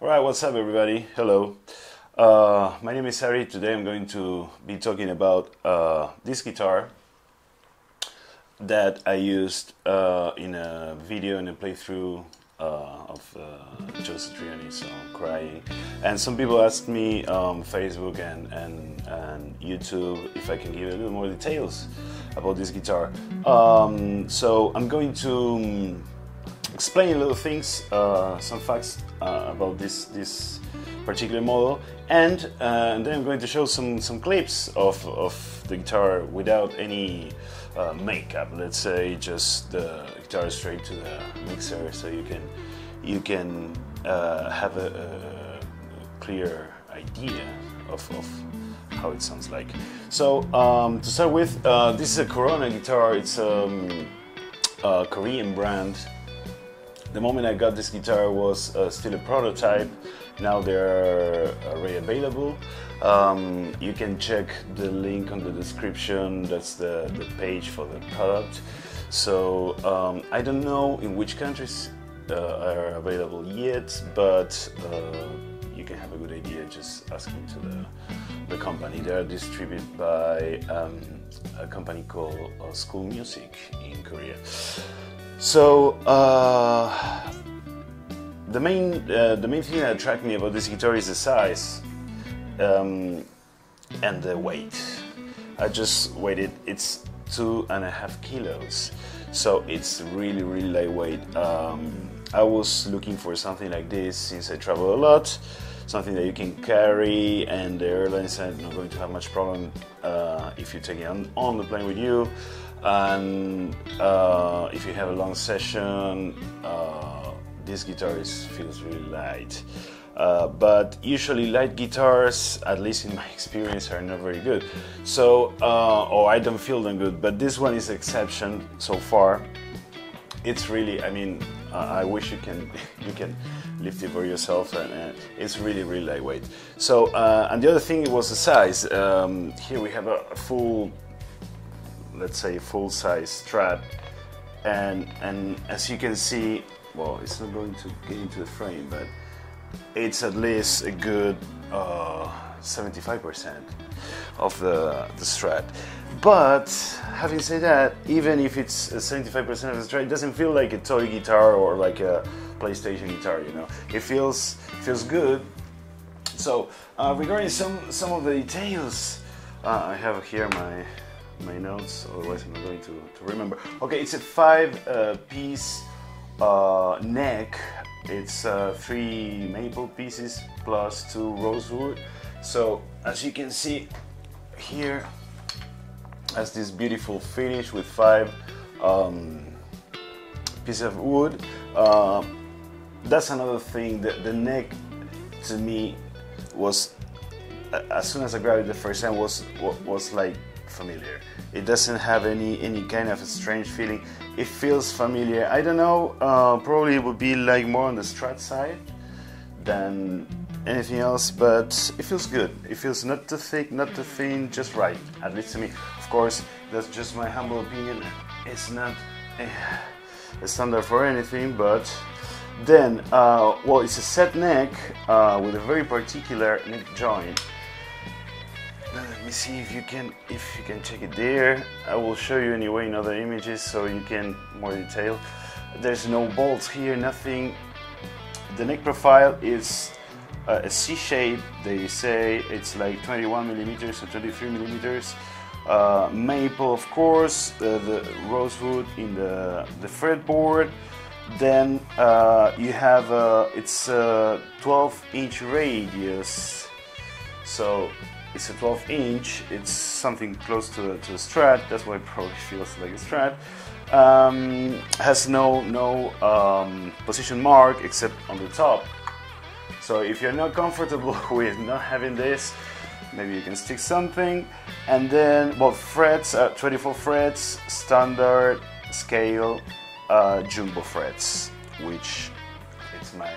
Alright, what's up everybody? Hello. My name is Harry. Today I'm going to be talking about this guitar that I used in a video in a playthrough of Joseph Triani song, Crying. And some people asked me on Facebook and YouTube if I can give a little more details about this guitar. So I'm going to explain a little things, some facts about this particular model, and then I'm going to show some clips of the guitar without any makeup. Let's say just the guitar straight to the mixer, so you can have a clear idea of how it sounds like. So to start with, this is a Corona guitar. It's a Korean brand. The moment I got this guitar was still a prototype. Now they're already available. You can check the link on the description. That's the page for the product. So I don't know in which countries are available yet, but you can have a good idea just asking to the company. They are distributed by a company called School Music in Korea. So the main thing that attracted me about this guitar is the size and the weight. I just weighed it. It's 2.5 kilos, so it's really lightweight. I was looking for something like this since I travel a lot, something that you can carry, and the airlines are not going to have much problem if you take it on the plane with you. And if you have a long session, this guitar feels really light. But usually light guitars, at least in my experience, are not very good. So, or I don't feel them good. But this one is exception so far. It's really, I mean, I wish you can lift it for yourself, and it's really lightweight. So, and the other thing was the size. Here we have a full, let's say, full-size Strat, and as you can see, well, it's not going to get into the frame, but it's at least a good 75% of the Strat. But having said that, even if it's 75% of the Strat, it doesn't feel like a toy guitar or like a PlayStation guitar. You know, it feels good. So regarding some of the details, I have here my notes, otherwise I'm not going to remember. Okay, it's a 5-piece neck. It's 3 maple pieces plus 2 rosewood. So as you can see here, has this beautiful finish with 5 pieces of wood. That's another thing. The neck, to me, was, as soon as I grabbed it the first time, was like familiar. It doesn't have any kind of a strange feeling. It feels familiar. I don't know, probably it would be like more on the Strat side than anything else, but it feels good. It feels not too thick, not too thin, just right, at least to me. Of course, that's just my humble opinion. It's not a standard for anything, but then, well, it's a set neck with a very particular neck joint. Let me see if you can check it there. I will show you anyway in other images so you can more detail. There's no bolts here, nothing. The neck profile is a C shape. They say it's like 21 millimeters or 23 millimeters. Maple, of course, the rosewood in the fretboard. Then you have it's a 12-inch radius. So it's a 12-inch. It's something close to a Strat. That's why it probably feels like a Strat. Has no position mark except on the top. So if you're not comfortable with not having this, maybe you can stick something. And then, well, frets are 24 frets, standard, scale, jumbo frets, which is my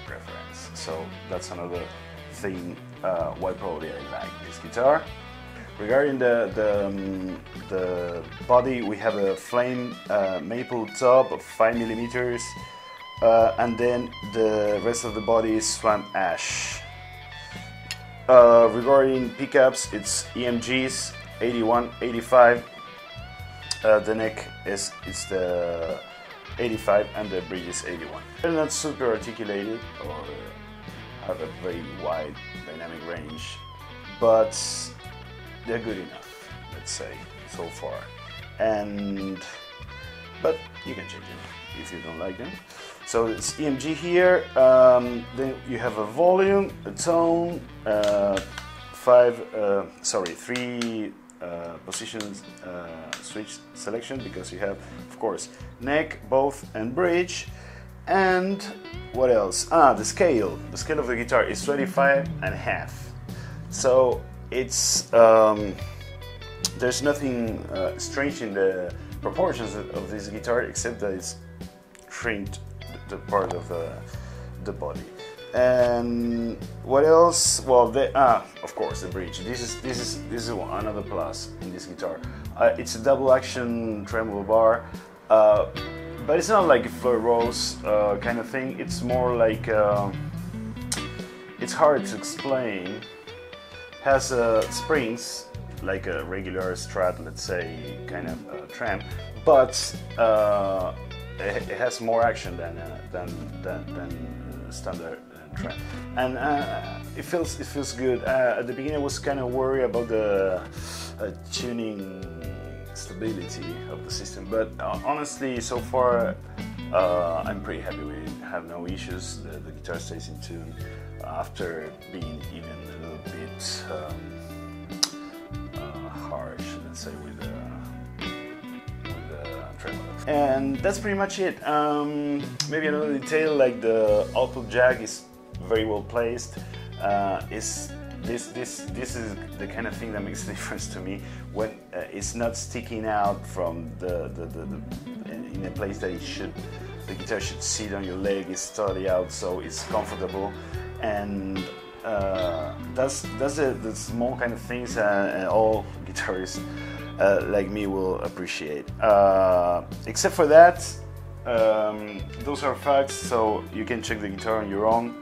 preference. So that's another thing why probably I like this guitar. Regarding the body, we have a flame maple top of 5 millimeters. and then the rest of the body is Swamp Ash. Regarding pickups, it's EMGs 81, 85. The neck is the 85 and the bridge is 81. They're not super articulated or have a very wide dynamic range, but they're good enough, let's say, so far. But you can change them if you don't like them. So it's EMG here. Then you have a volume, a tone, three positions switch selection, because you have, of course, neck, both, and bridge. And what else? The scale. The scale of the guitar is 25.5. So it's there's nothing strange in the proportions of this guitar, except that it's shrinked the part of the body. And what else? Well, of course, the bridge. This is another plus in this guitar. It's a double action tremolo bar, but it's not like a Floyd Rose kind of thing. It's more like it's hard to explain. Has springs like a regular Strat, let's say, kind of tram, but it has more action than standard tram, and it feels good. At the beginning, I was kind of worried about the tuning stability of the system, but honestly, so far, I'm pretty happy with it. I have no issues. The guitar stays in tune after being even a little bit harsh, let's say, with the tremolo. And that's pretty much it. Maybe another detail, like the output jack is very well placed. This is the kind of thing that makes a difference to me, when it's not sticking out from in a place that the guitar should sit on your leg. It's totally out, so it's comfortable, and that's the small kind of things all guitarists like me will appreciate. Except for that, those are facts, so you can check the guitar on your own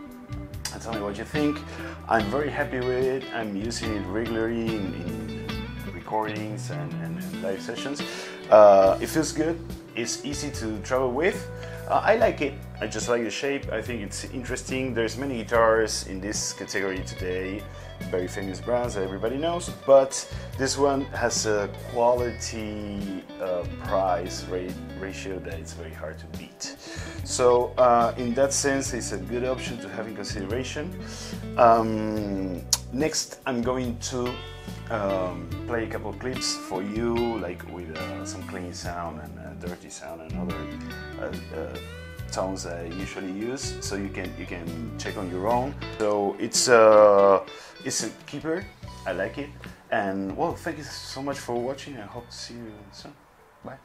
and tell me what you think. I'm very happy with it. I'm using it regularly in recordings and live sessions. It feels good. It's easy to travel with. I like it. I just like the shape. I think it's interesting. There's many guitars in this category today, very famous brands that everybody knows, but this one has a quality price ratio that it's very hard to beat. So in that sense, it's a good option to have in consideration. Next, I'm going to play a couple of clips for you, like with some clean sound and dirty sound and other tones that I usually use, so you can check on your own. So it's a keeper. I like it, and well, thank you so much for watching. I hope to see you soon. Bye.